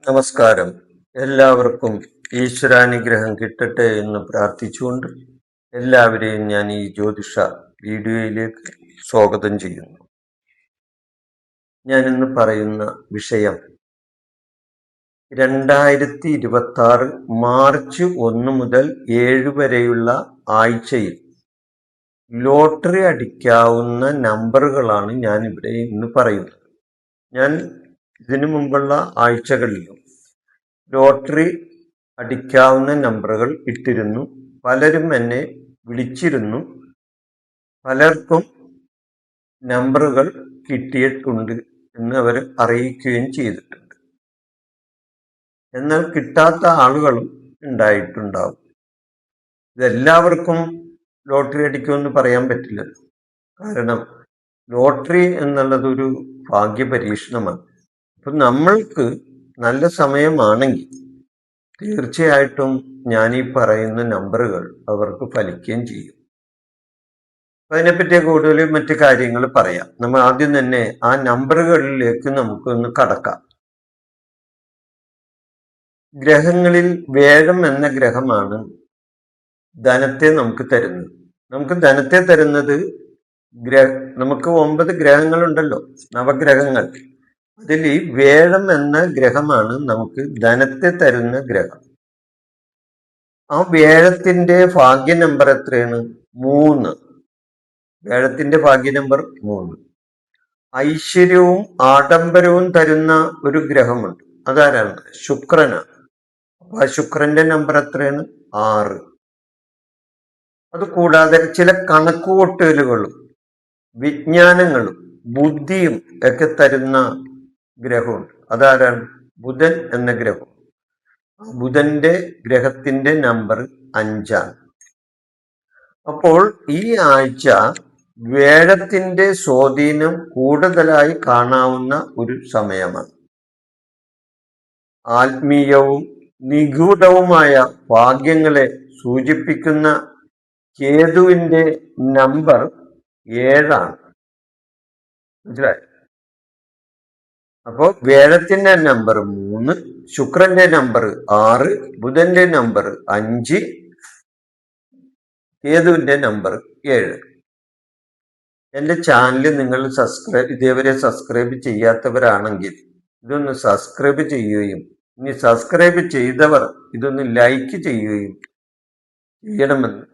നമസ്കാരം. എല്ലാവർക്കും ഈശ്വരാനുഗ്രഹം കിട്ടട്ടെ എന്ന് പ്രാർത്ഥിച്ചുകൊണ്ട് എല്ലാവരെയും ഞാൻ ഈ ജ്യോതിഷ വീഡിയോയിലേക്ക് സ്വാഗതം ചെയ്യുന്നു. ഞാൻ ഇന്ന് പറയുന്ന വിഷയം 2026 മാർച്ച് 1 മുതൽ 7 വരെയുള്ള ആഴ്ചയിൽ ലോട്ടറി അടിക്കാവുന്ന നമ്പറുകളാണ് ഞാൻ ഇവിടെ ഇന്ന് പറയുന്നത്. ഞാൻ ഇതിനു മുമ്പുള്ള ആഴ്ചകളിലും ലോട്ടറി അടിക്കാവുന്ന നമ്പറുകൾ ഇട്ടിരുന്നു. പലരും എന്നെ വിളിച്ചിരുന്നു. പലർക്കും നമ്പറുകൾ കിട്ടിയിട്ടുണ്ട് എന്ന് അവർ അറിയിക്കുകയും ചെയ്തിട്ടുണ്ട്. എന്നാൽ കിട്ടാത്ത ആളുകളും ഉണ്ടായിട്ടുണ്ടാവും. ഇതെല്ലാവർക്കും ലോട്ടറി അടിക്കുമെന്ന് പറയാൻ പറ്റില്ല. കാരണം ലോട്ടറി എന്നുള്ളത് ഒരു ഭാഗ്യ പരീക്ഷണമാണ്. അപ്പം നമ്മൾക്ക് നല്ല സമയമാണെങ്കിൽ തീർച്ചയായിട്ടും ഞാൻ ഈ പറയുന്ന നമ്പറുകൾ അവർക്ക് ഫലിക്കുകയും ചെയ്യും. അതിനെപ്പറ്റി കൂടുതൽ മറ്റു കാര്യങ്ങൾ പറയാം. നമ്മൾ ആദ്യം തന്നെ ആ നമ്പറുകളിലേക്ക് നമുക്കൊന്ന് കടക്കാം. ഗ്രഹങ്ങളിൽ വ്യാഴം എന്ന ഗ്രഹമാണ് ധനത്തെ നമുക്ക് തരുന്നത്. നമുക്ക് ധനത്തെ തരുന്നത് നമുക്ക് 9 ഗ്രഹങ്ങളുണ്ടല്ലോ, നവഗ്രഹങ്ങൾ. അതിൽ വ്യാഴം എന്ന ഗ്രഹമാണ് നമുക്ക് ധനത്തെ തരുന്ന ഗ്രഹം. ആ വ്യാഴത്തിന്റെ ഭാഗ്യ നമ്പർ എത്രയാണ്? 3. വ്യാഴത്തിന്റെ ഭാഗ്യ നമ്പർ 3. ഐശ്വര്യവും ആഡംബരവും തരുന്ന ഒരു ഗ്രഹമുണ്ട്. അതാരാണ്? ശുക്രനാണ്. അപ്പൊ ആ ശുക്രന്റെ നമ്പർ എത്രയാണ്? 6. അത് കൂടാതെ ചില കണക്കുകൂട്ടലുകളും വിജ്ഞാനങ്ങളും ബുദ്ധിയും ഒക്കെ തരുന്ന ഗ്രഹമുണ്ട്. അതാരാണ്? ബുധൻ എന്ന ഗ്രഹം. ബുധന്റെ ഗ്രഹത്തിന്റെ നമ്പർ 5ആണ്. അപ്പോൾ ഈ ആഴ്ച വ്യാഴത്തിന്റെ സ്വാധീനം കൂടുതലായി കാണാവുന്ന ഒരു സമയമാണ്. ആത്മീയവും നിഗൂഢവുമായ ഭാഗ്യങ്ങളെ സൂചിപ്പിക്കുന്ന കേതുവിന്റെ നമ്പർ 7ആണ്. മനസ്സിലായി? അപ്പോ വ്യാഴത്തിന്റെ നമ്പർ 3, ശുക്രന്റെ നമ്പർ 6, ബുധന്റെ നമ്പർ 5, കേതുവിന്റെ നമ്പർ 7. എന്റെ ചാനൽ നിങ്ങൾ ഇതേവരെ സബ്സ്ക്രൈബ് ചെയ്യാത്തവരാണെങ്കിൽ ഇതൊന്ന് സബ്സ്ക്രൈബ് ചെയ്യുകയും ഇനി സബ്സ്ക്രൈബ് ചെയ്തവർ ഇതൊന്ന് ലൈക്ക് ചെയ്യുകയും ചെയ്യണമെന്ന്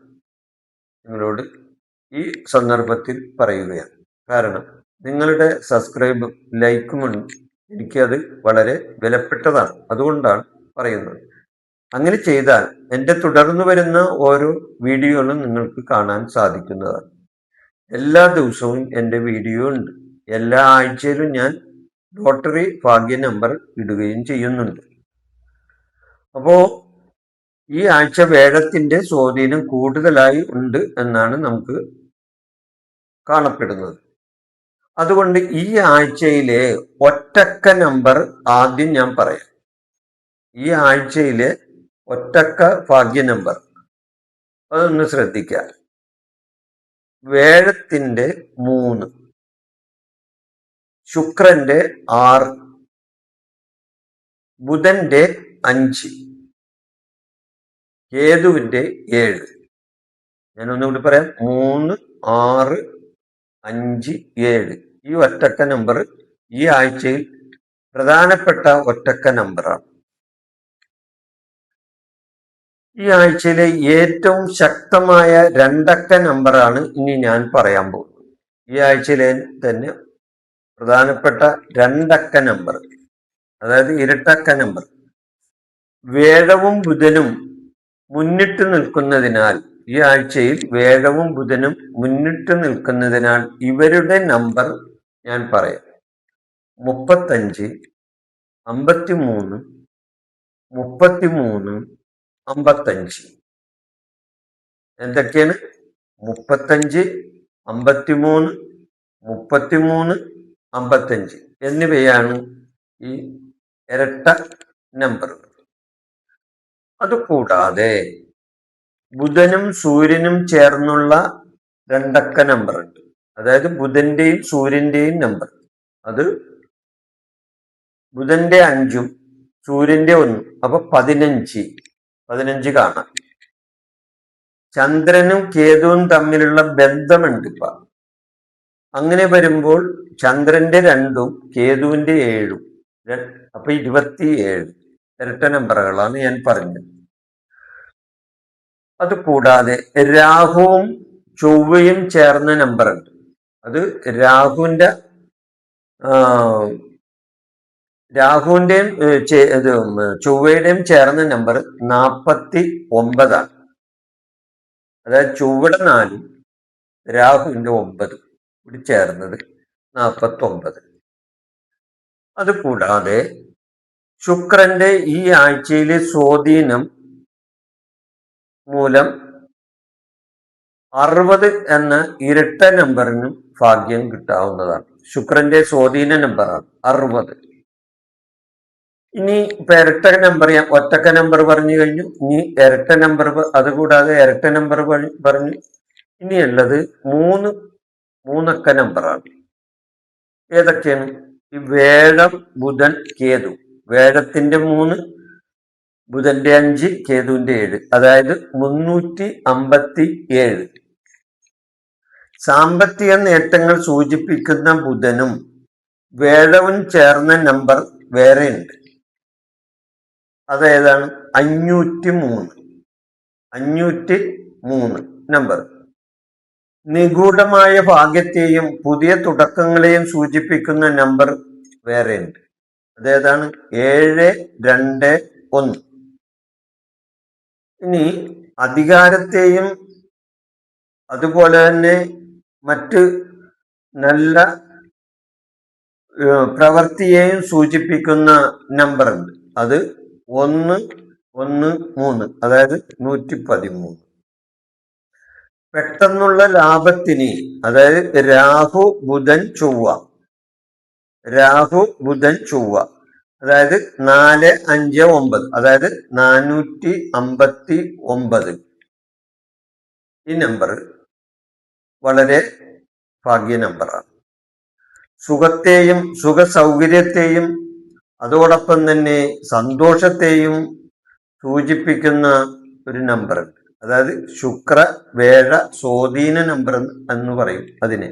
നിങ്ങളോട് ഈ സന്ദർഭത്തിൽ പറയുകയാണ്. കാരണം നിങ്ങളുടെ സബ്സ്ക്രൈബും ലൈക്കും എനിക്കത് വളരെ വിലപ്പെട്ടതാണ്. അതുകൊണ്ടാണ് പറയുന്നത്. അങ്ങനെ ചെയ്താൽ എൻ്റെ തുടർന്ന് വരുന്ന ഓരോ വീഡിയോകളും നിങ്ങൾക്ക് കാണാൻ സാധിക്കുന്നതാണ്. എല്ലാ ദിവസവും എൻ്റെ വീഡിയോ ഉണ്ട്. എല്ലാ ആഴ്ചയിലും ഞാൻ ലോട്ടറി ഭാഗ്യ നമ്പർ ഇടുകയും ചെയ്യുന്നുണ്ട്. അപ്പോ ഈ ആഴ്ച വ്യാഴത്തിന്റെ സ്വാധീനം കൂടുതലായി ഉണ്ട് എന്നാണ് നമുക്ക് കാണപ്പെടുന്നത്. അതുകൊണ്ട് ഈ ആഴ്ചയിലെ ഒറ്റക്ക നമ്പർ ആദ്യം ഞാൻ പറയാം. ഈ ആഴ്ചയിലെ ഒറ്റക്ക ഭാഗ്യ നമ്പർ അതൊന്ന് ശ്രദ്ധിക്കാം. വ്യാഴത്തിന്റെ 3, ശുക്രന്റെ 6, ബുധന്റെ 5, കേതുവിന്റെ 7. ഞാൻ ഒന്നുകൂടി പറയാം. 3, 6, 5, 7 ഈ ഒറ്റക്ക നമ്പർ ഈ ആഴ്ചയിൽ പ്രധാനപ്പെട്ട ഒറ്റക്ക നമ്പറാണ്. ഈ ആഴ്ചയിലെ ഏറ്റവും ശക്തമായ 2 അക്ക നമ്പറാണ് ഇനി ഞാൻ പറയാൻ പോകുന്നത്. ഈ ആഴ്ചയിലെ തന്നെ പ്രധാനപ്പെട്ട 2 അക്ക നമ്പർ, അതായത് ഇരട്ടക്ക നമ്പർ. വ്യാഴവും ബുധനും മുന്നിട്ട് നിൽക്കുന്നതിനാൽ ഈ ആഴ്ചയിൽ വ്യാഴവും ബുധനും മുന്നിട്ട് നിൽക്കുന്നതിനാൽ ഇവരുടെ നമ്പർ ഞാൻ പറയാം. 35, 53, 33, 55. എന്തൊക്കെയാണ്? 35, 53, 33, 55 എന്നിവയാണ് ഈ ഇരട്ട നമ്പറുകൾ. അതുകൂടാതെ ബുധനും സൂര്യനും ചേർന്നുള്ള രണ്ടക്ക നമ്പർ ഉണ്ട്. അതായത് ബുധന്റെയും സൂര്യന്റെയും നമ്പർ. അത് ബുധന്റെ 5 സൂര്യന്റെ 1, അപ്പൊ 15 കാണാം. ചന്ദ്രനും കേതുവും തമ്മിലുള്ള ബന്ധമുണ്ട് ഇപ്പൊ. അങ്ങനെ വരുമ്പോൾ ചന്ദ്രന്റെ 2ഉം കേതുവിന്റെ 7ഉം, അപ്പൊ 27 ഇരട്ട നമ്പറുകളാണ് ഞാൻ പറഞ്ഞത്. അത് കൂടാതെ രാഹുവും ചൊവ്വയും ചേർന്ന നമ്പർ ഉണ്ട്. അത് രാഹുവിന്റെയും ചൊവ്വയുടെയും ചേർന്ന നമ്പർ 49. അതായത് ചൊവ്വയുടെ 4ഉം രാഹുവിന്റെ 9ഉം കൂടി ചേർന്നത് 49. അത് കൂടാതെ ശുക്രന്റെ ഈ ആഴ്ചയിലെ സ്വാധീനം മൂലം 60 എന്ന ഇരട്ട നമ്പറിനും ഭാഗ്യം കിട്ടാവുന്നതാണ്. ശുക്രന്റെ സ്വാധീന നമ്പറാണ് 60. ഇനി ഇപ്പൊ ഇരട്ട നമ്പർ ഞാൻ ഒറ്റക്ക നമ്പർ പറഞ്ഞു കഴിഞ്ഞു. ഇനി ഇരട്ട നമ്പർ, അതുകൂടാതെ ഇരട്ട നമ്പർ പറഞ്ഞു. ഇനിയുള്ളത് മൂന്നക്ക നമ്പറാണ്. ഏതൊക്കെയാണ്? ഈ വേഴം, ബുധൻ, കേതു. വേഴത്തിന്റെ 3, ബുധന്റെ 5, കേതുവിന്റെ 7, അതായത് 357. സാമ്പത്തിക നേട്ടങ്ങൾ സൂചിപ്പിക്കുന്ന ബുധനും വേഴവും ചേർന്ന നമ്പർ വേറെയുണ്ട്. അതേതാണ്? 503 നമ്പർ. നിഗൂഢമായ ഭാഗ്യത്തെയും പുതിയ തുടക്കങ്ങളെയും സൂചിപ്പിക്കുന്ന നമ്പർ വേറെയുണ്ട്. അതേതാണ്? 721. ഇനി അധികാരത്തെയും അതുപോലെ തന്നെ മറ്റ് നല്ല പ്രവൃത്തിയെയും സൂചിപ്പിക്കുന്ന നമ്പർ ഉണ്ട്. അത് 113, അതായത് 113. പെട്ടെന്നുള്ള ലാഭത്തിന്, അതായത് രാഹു ബുധൻ ചൊവ്വ, അതായത് 459, അതായത് 459. ഈ നമ്പർ വളരെ ഭാഗ്യ നമ്പറാണ്. സുഖത്തെയും സുഖ സൗകര്യത്തെയും അതോടൊപ്പം തന്നെ സന്തോഷത്തെയും സൂചിപ്പിക്കുന്ന ഒരു നമ്പർ ഉണ്ട്. അതായത് ശുക്ര വേഴ സ്വാധീന നമ്പർ എന്ന് പറയും അതിനെ.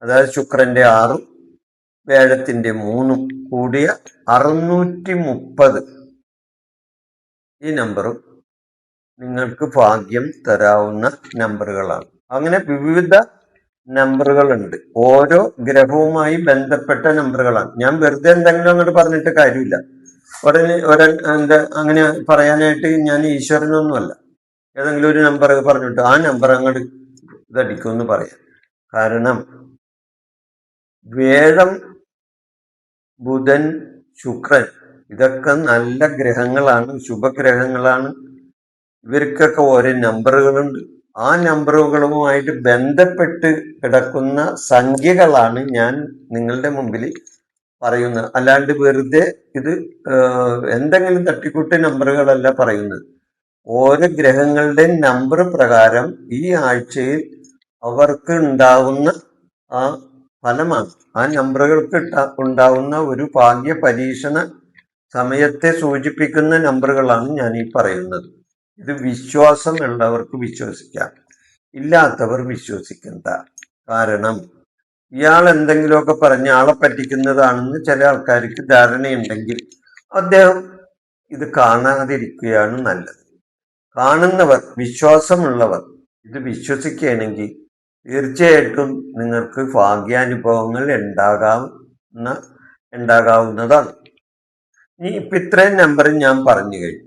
അതായത് ശുക്രന്റെ 6ഉം വേഴത്തിന്റെ 3ഉം കൂടിയ 630. ഈ നമ്പറും നിങ്ങൾക്ക് ഭാഗ്യം തരാവുന്ന നമ്പറുകളാണ്. അങ്ങനെ വിവിധ നമ്പറുകളുണ്ട്. ഓരോ ഗ്രഹവുമായി ബന്ധപ്പെട്ട നമ്പറുകളാണ്. ഞാൻ വെറുതെ എന്തെങ്കിലും അങ്ങോട്ട് പറഞ്ഞിട്ട് കാര്യമില്ല. ഉടനെ അങ്ങനെ പറയാനായിട്ട് ഞാൻ ഈശ്വരനൊന്നുമല്ല. ഏതെങ്കിലും ഒരു നമ്പർ പറഞ്ഞിട്ട് ആ നമ്പർ അങ്ങോട്ട് ഇതടിക്കുമെന്ന് പറയാം. കാരണം വേഴം, ബുധൻ, ശുക്രൻ ഇതൊക്കെ നല്ല ഗ്രഹങ്ങളാണ്, ശുഭഗ്രഹങ്ങളാണ്. ഇവർക്കൊക്കെ ഓരോ നമ്പറുകളുണ്ട്. ആ നമ്പറുകളുമായിട്ട് ബന്ധപ്പെട്ട് കിടക്കുന്ന സംഖ്യകളാണ് ഞാൻ നിങ്ങളുടെ മുമ്പിൽ പറയുന്നത്. അല്ലാണ്ട് വെറുതെ ഇത് എന്തെങ്കിലും തട്ടിക്കൂട്ട് നമ്പറുകളല്ല പറയുന്നത്. ഓരോ ഗ്രഹങ്ങളുടെ നമ്പർ പ്രകാരം ഈ ആഴ്ചയിൽ അവർക്ക് ഉണ്ടാവുന്ന ആ ഫലമാണ്. ആ നമ്പറുകൾക്ക് ഉണ്ടാവുന്ന ഒരു ഭാഗ്യ പരീക്ഷണ സമയത്തെ സൂചിപ്പിക്കുന്ന നമ്പറുകളാണ് ഞാൻ ഈ പറയുന്നത്. ഇത് വിശ്വാസം ഉള്ളവർക്ക് വിശ്വസിക്കാം, ഇല്ലാത്തവർ വിശ്വസിക്കണ്ട. കാരണം ഇയാൾ എന്തെങ്കിലുമൊക്കെ പറഞ്ഞ് ആളെ പറ്റിക്കുന്നതാണെന്ന് ചില ആൾക്കാർക്ക് ധാരണയുണ്ടെങ്കിൽ അദ്ദേഹം ഇത് കാണാതിരിക്കുകയാണ് നല്ലത്. കാണുന്നവർ, വിശ്വാസമുള്ളവർ ഇത് വിശ്വസിക്കുകയാണെങ്കിൽ തീർച്ചയായിട്ടും നിങ്ങൾക്ക് ഭാഗ്യാനുഭവങ്ങൾ ഉണ്ടാകാവുന്നതാണ്. ഇപ്പൊ ഇത്രയും നമ്പർ ഞാൻ പറഞ്ഞു കഴിഞ്ഞു.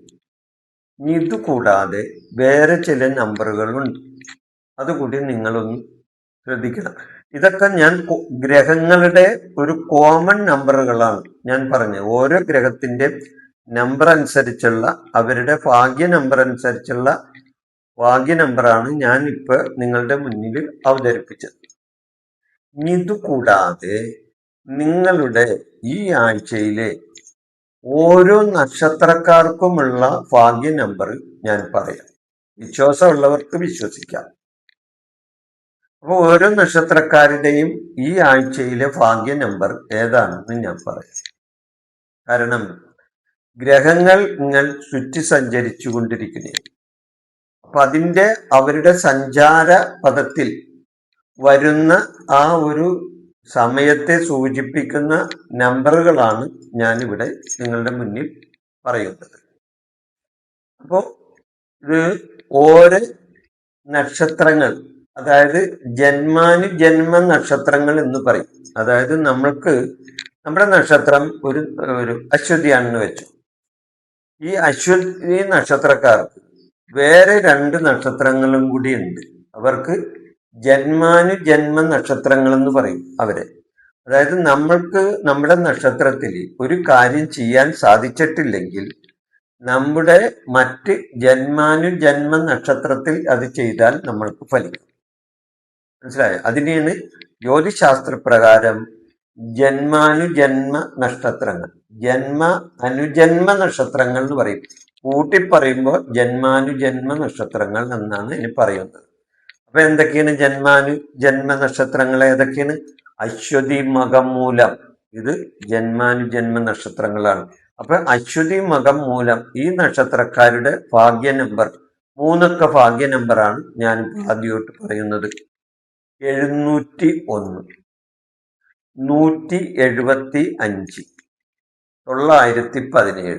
ഇനി ഇത് കൂടാതെ വേറെ ചില നമ്പറുകളുണ്ട്. അതുകൂടി നിങ്ങളൊന്ന് ശ്രദ്ധിക്കണം. ഇതൊക്കെ ഞാൻ ഗ്രഹങ്ങളുടെ ഒരു കോമൺ നമ്പറുകളാണ് ഞാൻ പറഞ്ഞത്. ഓരോ ഗ്രഹത്തിന്റെ നമ്പർ അനുസരിച്ചുള്ള, അവരുടെ ഭാഗ്യ നമ്പർ അനുസരിച്ചുള്ള ഭാഗ്യ നമ്പറാണ് ഞാൻ ഇപ്പൊ നിങ്ങളുടെ മുന്നിൽ അവതരിപ്പിച്ചത്. ഇത് കൂടാതെ നിങ്ങളുടെ ഈ ആഴ്ചയിലെ ഓരോ നക്ഷത്രക്കാർക്കുമുള്ള ഭാഗ്യ നമ്പർ ഞാൻ പറയാം. വിശ്വാസമുള്ളവർക്ക് വിശ്വസിക്കാം. അപ്പോൾ ഓരോ നക്ഷത്രക്കാരുടെയും ഈ ആഴ്ചയിലെ ഭാഗ്യ നമ്പർ ഏതാണെന്ന് ഞാൻ പറയാം. കാരണം ഗ്രഹങ്ങൾ ഇങ്ങനെ ചുറ്റി സഞ്ചരിച്ചു കൊണ്ടിരിക്കുകയാണ്. അപ്പൊ അവരുടെ സഞ്ചാര പദത്തിൽ വരുന്ന ആ ഒരു സമയത്തെ സൂചിപ്പിക്കുന്ന നമ്പറുകളാണ് ഞാനിവിടെ നിങ്ങളുടെ മുന്നിൽ പറയുന്നത്. അപ്പോൾ ഇത് ഓരോ നക്ഷത്രങ്ങൾ, അതായത് ജന്മ നക്ഷത്രങ്ങൾ എന്ന് പറയും. അതായത് നമ്മുടെ നക്ഷത്രം ഒരു അശ്വതിയാണെന്ന് വെച്ചു. ഈ അശ്വതി നക്ഷത്രക്കാർക്ക് വേറെ 2 നക്ഷത്രങ്ങളും കൂടി ഉണ്ട്. അവർക്ക് ജന്മ നക്ഷത്രങ്ങൾ എന്ന് പറയും അവരെ. അതായത് നമ്മുടെ നക്ഷത്രത്തിൽ ഒരു കാര്യം ചെയ്യാൻ സാധിച്ചിട്ടില്ലെങ്കിൽ നമ്മുടെ മറ്റ് ജന്മ നക്ഷത്രത്തിൽ അത് ചെയ്താൽ നമ്മൾക്ക് ഫലിക്കും. മനസ്സിലായോ? അതിനെയാണ് ജ്യോതിശാസ്ത്രപ്രകാരം ജന്മ നക്ഷത്രങ്ങൾ, അനുജന്മ നക്ഷത്രങ്ങൾ എന്ന് പറയും. കൂട്ടിപ്പറയുമ്പോൾ ജന്മ നക്ഷത്രങ്ങൾ എന്നാണ് ഇനി പറയുന്നത്. അപ്പൊ എന്തൊക്കെയാണ് ജന്മ നക്ഷത്രങ്ങൾ? ഏതൊക്കെയാണ്? അശ്വതി മകം മൂലം, ഇത് ജന്മ നക്ഷത്രങ്ങളാണ്. അപ്പൊ അശ്വതി മകം മൂലം ഈ നക്ഷത്രക്കാരുടെ ഭാഗ്യ നമ്പർ 3 ഭാഗ്യ നമ്പറാണ് ഞാൻ ആദ്യമായിട്ട് പറയുന്നത്. 701, 175, 917.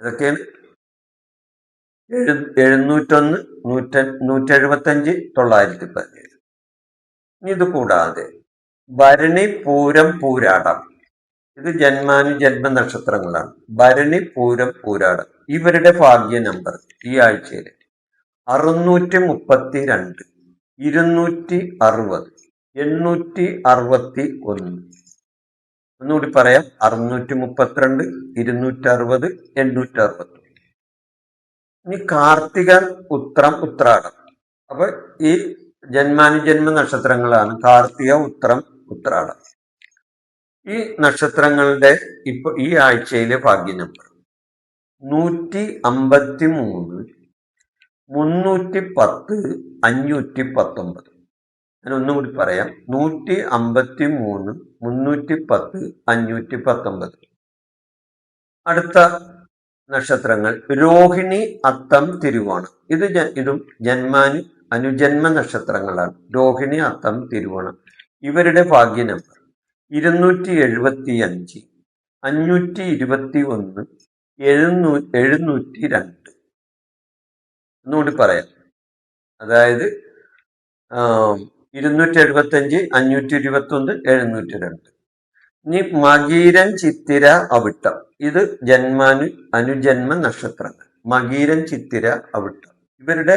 ഇതൊക്കെയാണ് 701, 175, 917. ഇത് കൂടാതെ ഭരണി, പൂരം, പൂരാടം, ഇത് ജന്മ നക്ഷത്രങ്ങളാണ്. ഭരണി, പൂരം, പൂരാടം ഇവരുടെ ഭാഗ്യ നമ്പർ ഈ ആഴ്ചയിൽ 632, 260, 861. ഒന്നുകൂടി പറയാം: 632, 260, 861. ഇനി കാർത്തിക, ഉത്രം, ഉത്രാടം. അപ്പൊ ഈ ജന്മ നക്ഷത്രങ്ങളാണ് കാർത്തിക, ഉത്രം, ഉത്രാടം. ഈ നക്ഷത്രങ്ങളുടെ ഈ ആഴ്ചയിലെ ഭാഗ്യ നമ്പർ 153, 310, 519. ഞാൻ ഒന്നും കൂടി പറയാം: 153, 310, 519. അടുത്ത നക്ഷത്രങ്ങൾ രോഹിണി, അത്തം, തിരുവോണം. ഇതും അനുജന്മ നക്ഷത്രങ്ങളാണ്. രോഹിണി, അത്തം, തിരുവോണം ഇവരുടെ ഭാഗ്യ നമ്പർ 275, 521, 702. ഒന്നുകൂടി പറയാം. അതായത് 275, 521, 702. ഇനി മകീരൻ, ചിത്തിര, അവിട്ടം. ഇത് അനുജന്മ നക്ഷത്രങ്ങൾ. മകീരൻ, ചിത്തിര, അവിട്ടം ഇവരുടെ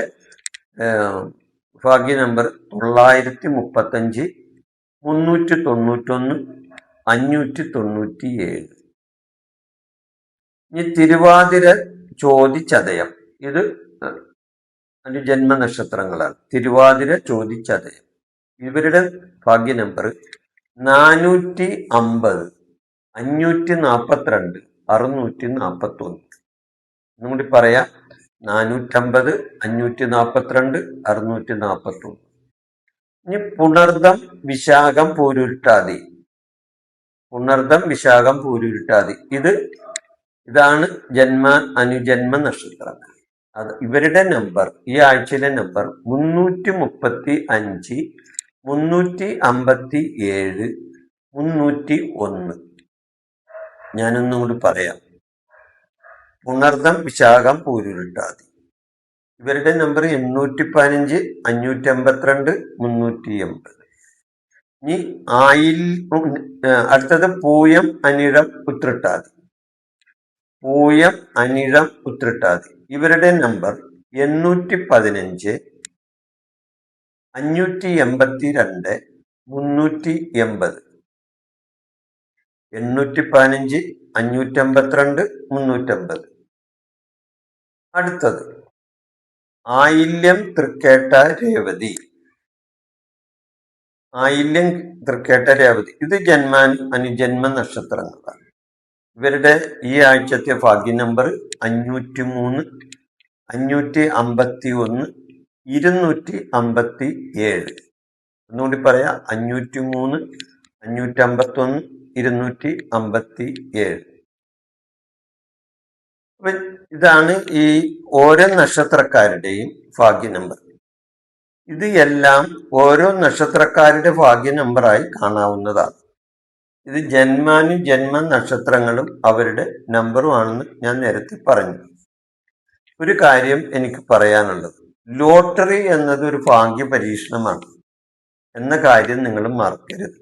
ഭാഗ്യ നമ്പർ 935, 391, 597. ഇനി തിരുവാതിര, ചോതി, ചതയം. ഇത് അനുജന്മ നക്ഷത്രങ്ങളാണ്. തിരുവാതിര, ചോതി, ചതയം ഇവരുടെ ഭാഗ്യ നമ്പർ 450, 542, 641. ഒന്നുകൂടി പറയാം: 450, 542, 641. ഇനി പുണർദം, വിശാഖം, പൂരുരുട്ടാതി. പുണർദം, വിശാഖം, പൂരുരുട്ടാതി ഇതാണ് അനുജന്മ നക്ഷത്രങ്ങൾ. ഇവരുടെ നമ്പർ ഈ ആഴ്ചയിലെ നമ്പർ 335, 357, 301. ഞാനൊന്നും കൂടി പറയാം: പുണർദം, വിശാഖം, പൂരുരുട്ടാതി ഇവരുടെ നമ്പർ 815, 552, 380. ഇനി അടുത്തത് പൂയം, അനിഴം, ഉത്രട്ടാതി. പൂയം, അനിഴം, ഉത്രട്ടാതി ഇവരുടെ നമ്പർ 815, 582, 380. 815, 582, 380. അടുത്തത് ആയില്യം, തൃക്കേട്ട, രേവതി. ആയില്യം, തൃക്കേട്ട, രേവതി ഇത് അനുജന്മ നക്ഷത്രങ്ങളാണ്. ഇവരുടെ ഈ ആഴ്ചത്തെ ഭാഗ്യ നമ്പർ 503, 551, 257. ഒന്നുകൂടി പറയാം, 503, 551, 257. അപ്പൊ ഇതാണ് ഈ ഓരോ നക്ഷത്രക്കാരുടെയും ഭാഗ്യ നമ്പർ. ഇത് എല്ലാം ഓരോ നക്ഷത്രക്കാരുടെ ഭാഗ്യ നമ്പറായി കാണാവുന്നതാണ്. ഇത് ജന്മ നക്ഷത്രങ്ങളും അവരുടെ നമ്പറുമാണെന്ന് ഞാൻ നേരത്തെ പറഞ്ഞു. ഒരു കാര്യം എനിക്ക് പറയാനുള്ളത്, ലോട്ടറി എന്നത് ഒരു ഭാഗ്യ പരീക്ഷണമാണ് എന്ന കാര്യം നിങ്ങൾ മറക്കരുത്.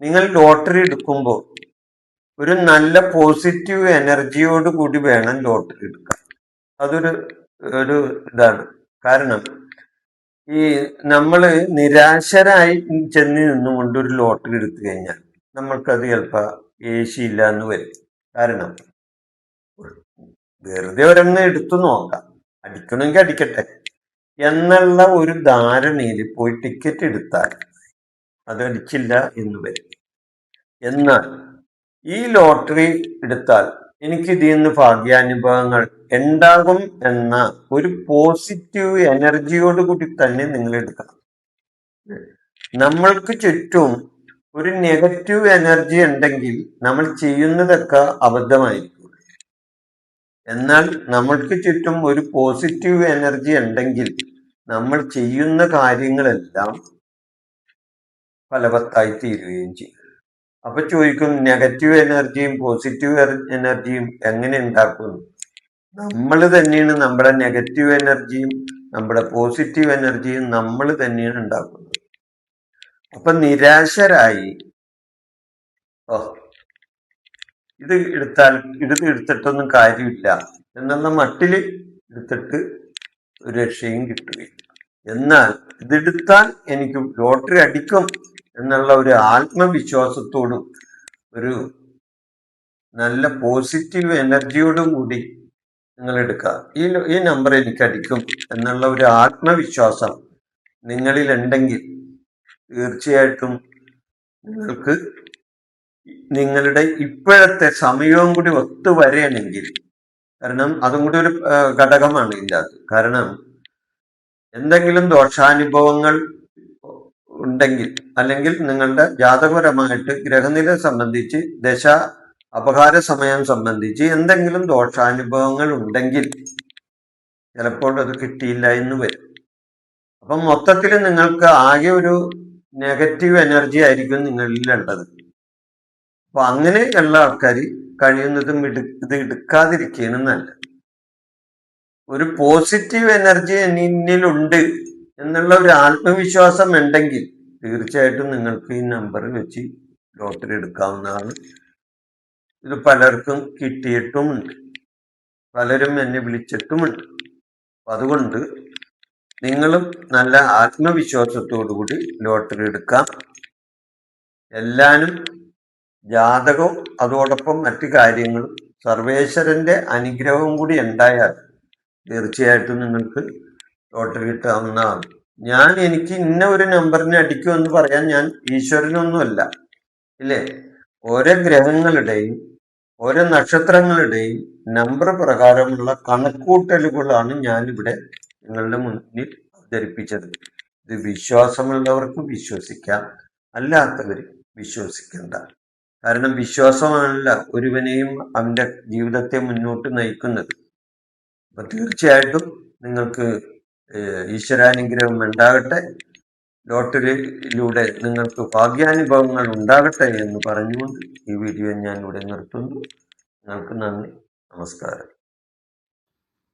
നിങ്ങൾ ലോട്ടറി എടുക്കുമ്പോൾ ഒരു നല്ല പോസിറ്റീവ് എനർജിയോട് കൂടി വേണം ലോട്ടറി എടുക്കാൻ. അതൊരു ഇതാണ്. കാരണം ഈ നമ്മള് നിരാശരായി ചെന്ന് നിന്നുകൊണ്ട് ഒരു ലോട്ടറി എടുത്തു കഴിഞ്ഞാൽ നമ്മൾക്കത് ചിലപ്പോൾ ഏശിയില്ല എന്ന് വരും. കാരണം വെറുതെ ഒരെണ്ണം എടുത്തു നോക്കാം, അടിക്കണമെങ്കിൽ അടിക്കട്ടെ എന്നുള്ള ഒരു ധാരണയിൽ പോയി ടിക്കറ്റ് എടുത്താൽ അത് അടിച്ചില്ല എന്ന് വരും. എന്നാൽ ഈ ലോട്ടറി എടുത്താൽ എനിക്ക് ഇതിൽ നിന്ന് ഭാഗ്യാനുഭവങ്ങൾ ഉണ്ടാകും എന്ന ഒരു പോസിറ്റീവ് എനർജിയോട് കൂടി തന്നെ നിങ്ങൾ എടുക്കണം. നമ്മൾക്ക് ചുറ്റും ഒരു നെഗറ്റീവ് എനർജി ഉണ്ടെങ്കിൽ നമ്മൾ ചെയ്യുന്നതൊക്കെ അബദ്ധമായിരിക്കും. എന്നാൽ നമ്മൾക്ക് ചുറ്റും ഒരു പോസിറ്റീവ് എനർജി ഉണ്ടെങ്കിൽ നമ്മൾ ചെയ്യുന്ന കാര്യങ്ങളെല്ലാം ഫലവത്തായി തീരുകയും ചെയ്യും. അപ്പൊ ചോദിക്കും, നെഗറ്റീവ് എനർജിയും പോസിറ്റീവ് എനർജിയും എങ്ങനെ ഉണ്ടാക്കുന്നു? നമ്മൾ തന്നെയാണ് നമ്മുടെ നെഗറ്റീവ് എനർജിയും നമ്മുടെ പോസിറ്റീവ് എനർജിയും നമ്മൾ തന്നെയാണ് ഉണ്ടാക്കുന്നത്. അപ്പൊ നിരാശരായി ഇത് എടുത്തിട്ടൊന്നും കാര്യമില്ല എന്നുള്ള മട്ടില് എടുത്തിട്ട് ഒരു രക്ഷയും കിട്ടുകയില്ല. എന്നാൽ ഇതെടുത്താൽ എനിക്ക് ലോട്ടറി അടിക്കും എന്നുള്ള ഒരു ആത്മവിശ്വാസത്തോടും ഒരു നല്ല പോസിറ്റീവ് എനർജിയോടും കൂടി നിങ്ങൾ എടുക്കുക. ഈ നമ്പർ എനിക്ക് അടിക്കും എന്നുള്ള ഒരു ആത്മവിശ്വാസം നിങ്ങളിൽ ഉണ്ടെങ്കിൽ തീർച്ചയായിട്ടും നിങ്ങൾക്ക് നിങ്ങളുടെ ഇപ്പോഴത്തെ സമയവും കൂടി ഒത്തുവരണമെങ്കിൽ, കാരണം അതും കൂടി ഒരു ഘടകമാണ് ഇതിനകത്ത്. കാരണം എന്തെങ്കിലും ദോഷാനുഭവങ്ങൾ ഉണ്ടെങ്കിൽ, അല്ലെങ്കിൽ നിങ്ങളുടെ ജാതകപരമായിട്ട് ഗ്രഹനില സംബന്ധിച്ച് ദശ അപഹാര സമയം സംബന്ധിച്ച് എന്തെങ്കിലും ദോഷാനുഭവങ്ങൾ ഉണ്ടെങ്കിൽ ചിലപ്പോൾ അത് കിട്ടിയില്ല എന്ന് വരും. അപ്പം മൊത്തത്തിൽ നിങ്ങൾക്ക് ആകെ ഒരു നെഗറ്റീവ് എനർജി ആയിരിക്കും നിങ്ങളിലുള്ളത്. അപ്പൊ അങ്ങനെയുള്ള ആൾക്കാർ കഴിയുന്നതും ഇത് എടുക്കാതിരിക്കുകയാണ് നല്ലത്. ഒരു പോസിറ്റീവ് എനർജി എന്നിലുണ്ട് എന്നുള്ള ഒരു ആത്മവിശ്വാസം ഉണ്ടെങ്കിൽ തീർച്ചയായിട്ടും നിങ്ങൾക്ക് ഈ നമ്പർ വെച്ച് ലോട്ടറി എടുക്കാവുന്നതാണ്. ഇത് പലർക്കും കിട്ടിയിട്ടുമുണ്ട്, പലരും എന്നെ വിളിച്ചിട്ടുമുണ്ട്. അതുകൊണ്ട് നിങ്ങളും നല്ല ആത്മവിശ്വാസത്തോടുകൂടി ലോട്ടറി എടുക്കാം. എല്ലാനും ജാതകവും അതോടൊപ്പം മറ്റു കാര്യങ്ങളും സർവേശ്വരന്റെ അനുഗ്രഹവും കൂടി ഉണ്ടായാൽ തീർച്ചയായിട്ടും നിങ്ങൾക്ക് ലോട്ടറി കിട്ടാവുന്നതാണ്. എനിക്ക് ഇന്ന ഒരു നമ്പറിനെ അടിക്കുമെന്ന് പറയാൻ ഞാൻ ഈശ്വരനൊന്നുമല്ല, ഇല്ലേ? ഓരോ ഗ്രഹങ്ങളുടെയും ഓരോ നക്ഷത്രങ്ങളുടെയും നമ്പർ പ്രകാരമുള്ള കണക്കൂട്ടലുകളാണ് ഞാനിവിടെ നിങ്ങളുടെ മുന്നിൽ അവതരിപ്പിച്ചത്. ഇത് വിശ്വാസമുള്ളവർക്ക് വിശ്വസിക്കാം, അല്ലാത്തവർ വിശ്വസിക്കണ്ട. കാരണം വിശ്വാസമാണല്ല ഒരുവനെയും അവന്റെ ജീവിതത്തെ മുന്നോട്ട് നയിക്കുന്നത്. അപ്പൊ തീർച്ചയായിട്ടും നിങ്ങൾക്ക് ഈശ്വരാനുഗ്രഹം ഉണ്ടാകട്ടെ, ലോട്ടറിയിലൂടെ നിങ്ങൾക്ക് ഭാഗ്യാനുഭവങ്ങൾ ഉണ്ടാകട്ടെ എന്ന് പറഞ്ഞുകൊണ്ട് ഈ വീഡിയോ ഞാൻ ഇവിടെ നിർത്തുന്നു. നിങ്ങൾക്ക് നന്ദി, നമസ്കാരം.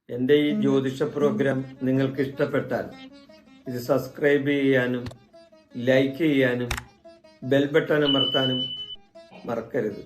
എൻ്റെ ഈ ജ്യോതിഷ പ്രോഗ്രാം നിങ്ങൾക്ക് ഇഷ്ടപ്പെട്ടാൽ ഇത് സബ്സ്ക്രൈബ് ചെയ്യാനും ലൈക്ക് ചെയ്യാനും ബെൽ ബട്ടൺ അമർത്താനും മറക്കരുത്.